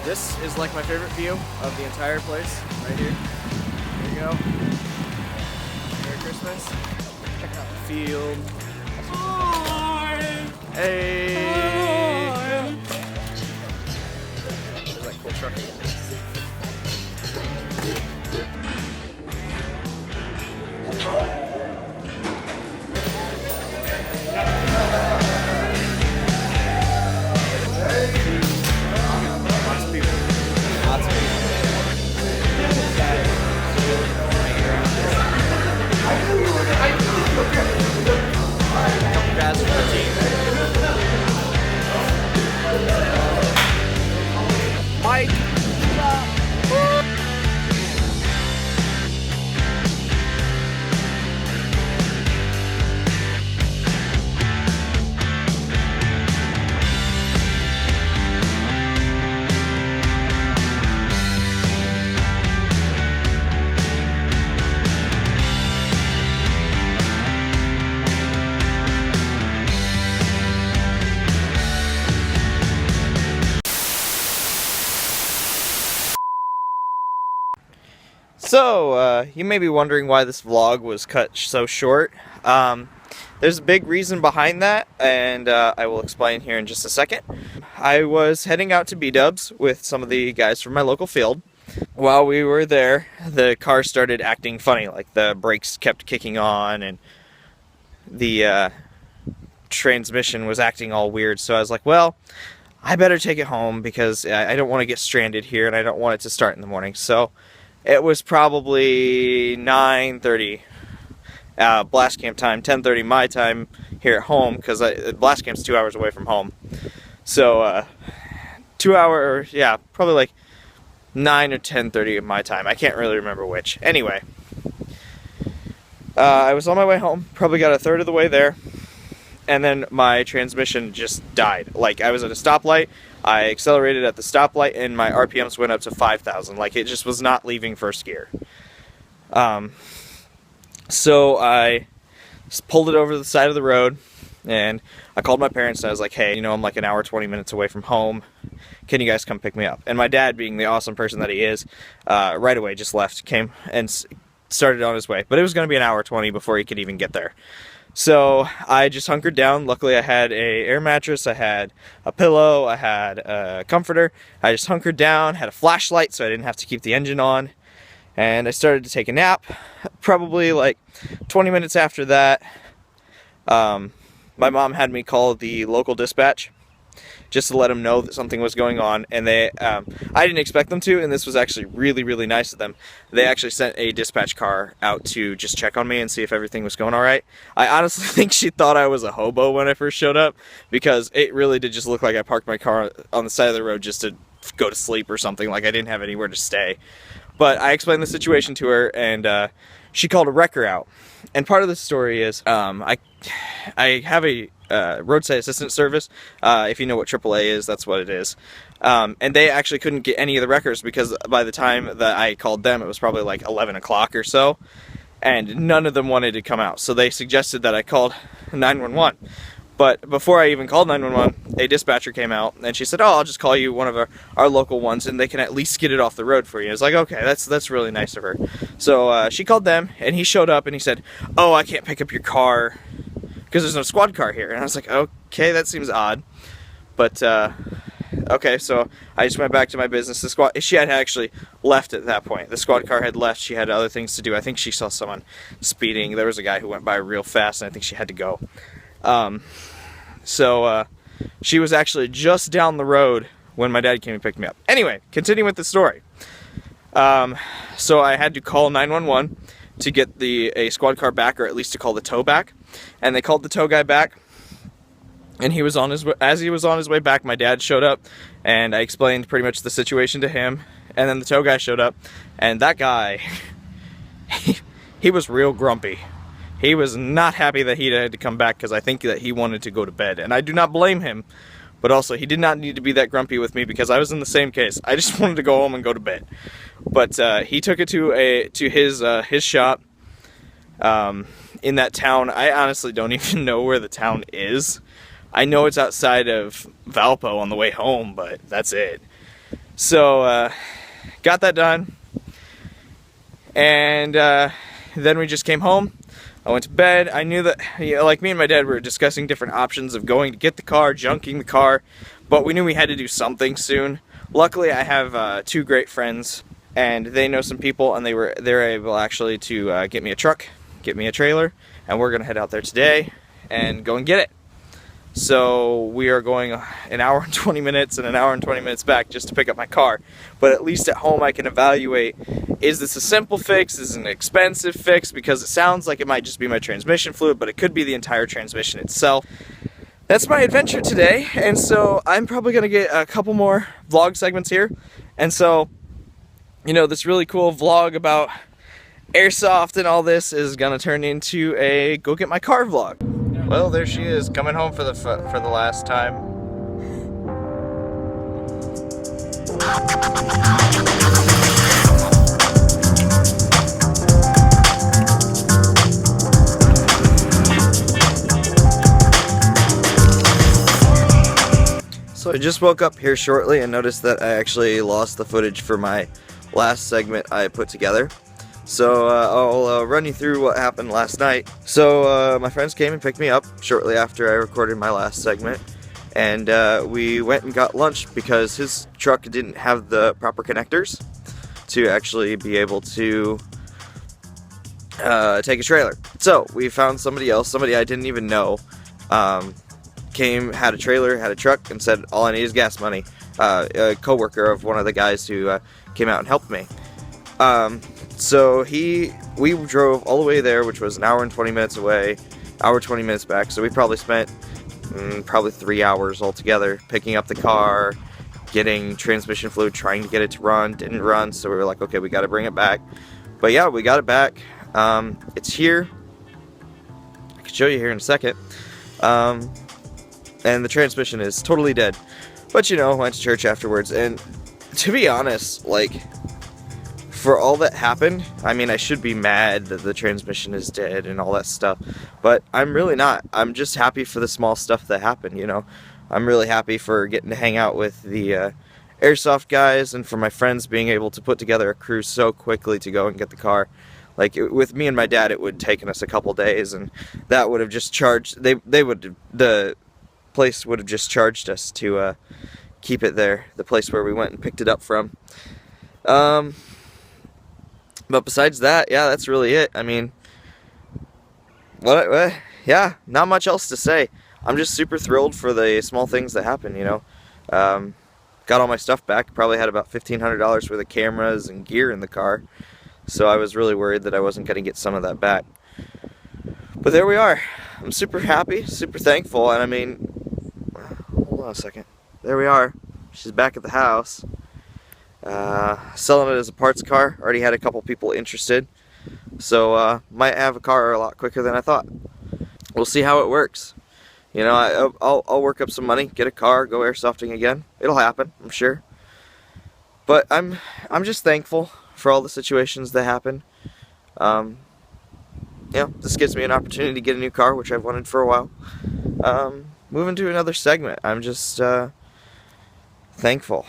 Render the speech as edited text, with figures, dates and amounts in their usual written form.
This is like my favorite view of the entire place, right here. There you go. Merry Christmas. Check out the field. Hey! There's that cool truck again. Mike. So, you may be wondering why this vlog was cut so short. There's a big reason behind that, and I will explain here in just a second. I was heading out to B-dubs with some of the guys from my local field. While we were there, the car started acting funny, like the brakes kept kicking on, and the transmission was acting all weird. So I was like, well, I better take it home because I don't want to get stranded here, and I don't want it to start in the morning. So it was probably 9:30 blast camp time, 10:30 my time here at home, because blast camp's 2 hours away from home. So 2 hour, yeah, probably like 9 or 10:30 of my time. I can't really remember which. Anyway, I was on my way home, probably got a third of the way there, and then my transmission just died. Like, I was at a stoplight, I accelerated at the stoplight, and my RPMs went up to 5,000. Like, it just was not leaving first gear. So I pulled it over to the side of the road, and I called my parents, and I was like, hey, you know, I'm like an hour, 20 minutes away from home. Can you guys come pick me up? And my dad, being the awesome person that he is, right away just left, came, and started on his way. But it was going to be an hour 20 before he could even get there. So I just hunkered down. Luckily I had a air mattress, I had a pillow, I had a comforter. I just hunkered down, had a flashlight so I didn't have to keep the engine on, and I started to take a nap. Probably like 20 minutes after that, my mom had me call the local dispatch just to let them know that something was going on, and they I didn't expect them to, and this was actually really, really nice of them. They actually sent a dispatch car out to just check on me and see if everything was going all right. I honestly think she thought I was a hobo when I first showed up, because it really did just look like I parked my car on the side of the road just to go to sleep or something, like I didn't have anywhere to stay. But I explained the situation to her, and she called a wrecker out. And part of the story is I have a roadside assistance service. If you know what AAA is, that's what it is. And they actually couldn't get any of the wreckers, because by the time that I called them, it was probably like 11 o'clock or so, and none of them wanted to come out. So they suggested that I called 911. But before I even called 911, a dispatcher came out, and she said, oh, I'll just call you one of our local ones, and they can at least get it off the road for you. I was like, okay, that's really nice of her. So she called them, and he showed up, and he said, oh, I can't pick up your car because there's no squad car here. And I was like, okay, that seems odd. But, okay, so I just went back to my business. She had actually left at that point. The squad car had left. She had other things to do. I think she saw someone speeding. There was a guy who went by real fast, and I think she had to go. So she was actually just down the road when my dad came and picked me up. Anyway, continuing with the story. So I had to call 911 to get a squad car back, or at least to call the tow back. And they called the tow guy back, and he was on his way. As he was on his way back, my dad showed up, and I explained pretty much the situation to him. And then the tow guy showed up, and that guy, he was real grumpy. He was not happy that he had to come back, because I think that he wanted to go to bed. And I do not blame him, but also he did not need to be that grumpy with me, because I was in the same case. I just wanted to go home and go to bed. But he took it to his shop in that town. I honestly don't even know where the town is. I know it's outside of Valpo on the way home, but that's it. So got that done, and then we just came home. I went to bed. I knew that, you know, like me and my dad were discussing different options of going to get the car, junking the car, but we knew we had to do something soon. Luckily, I have 2 great friends, and they know some people, and they're able actually to get me a truck, get me a trailer, and we're gonna head out there today and go and get it. So we are going an hour and 20 minutes and an hour and 20 minutes back just to pick up my car. But at least at home I can evaluate, is this a simple fix, is it an expensive fix? Because it sounds like it might just be my transmission fluid, but it could be the entire transmission itself. That's my adventure today, and so I'm probably going to get a couple more vlog segments here. And so, you know, this really cool vlog about Airsoft and all this is going to turn into a go get my car vlog. Well, there she is, coming home for the last time. So I just woke up here shortly and noticed that I actually lost the footage for my last segment I put together. So I'll run you through what happened last night. So my friends came and picked me up shortly after I recorded my last segment, and we went and got lunch because his truck didn't have the proper connectors to actually be able to take a trailer. So we found somebody else, somebody I didn't even know, came, had a trailer, had a truck, and said, all I need is gas money. A co-worker of one of the guys who came out and helped me. So we drove all the way there, which was an hour and 20 minutes away, hour 20 minutes back, so we probably spent probably 3 hours altogether picking up the car, getting transmission fluid, trying to get it to run. Didn't run, so we were like, okay, we got to bring it back. But yeah, we got it back. It's here. I can show you here in a second. And the transmission is totally dead. But you know, went to church afterwards, and to be honest, like, for all that happened, I mean, I should be mad that the transmission is dead and all that stuff, but I'm really not. I'm just happy for the small stuff that happened, you know. I'm really happy for getting to hang out with the Airsoft guys, and for my friends being able to put together a crew so quickly to go and get the car. Like, with me and my dad, it would have taken us a couple days, and that would have just charged, the place would have just charged us to keep it there, the place where we went and picked it up from. But besides that, yeah, that's really it. I mean, yeah, not much else to say. I'm just super thrilled for the small things that happen, you know. Got all my stuff back. Probably had about $1,500 worth of cameras and gear in the car. So I was really worried that I wasn't going to get some of that back. But there we are. I'm super happy, super thankful, and I mean, hold on a second. There we are. She's back at the house. Selling it as a parts car. Already had a couple people interested, so might have a car a lot quicker than I thought. We'll see how it works. You know, I'll work up some money, get a car, go airsofting again. It'll happen, I'm sure. But I'm just thankful for all the situations that happen. Yeah, this gives me an opportunity to get a new car, which I've wanted for a while. Moving to another segment. I'm just thankful.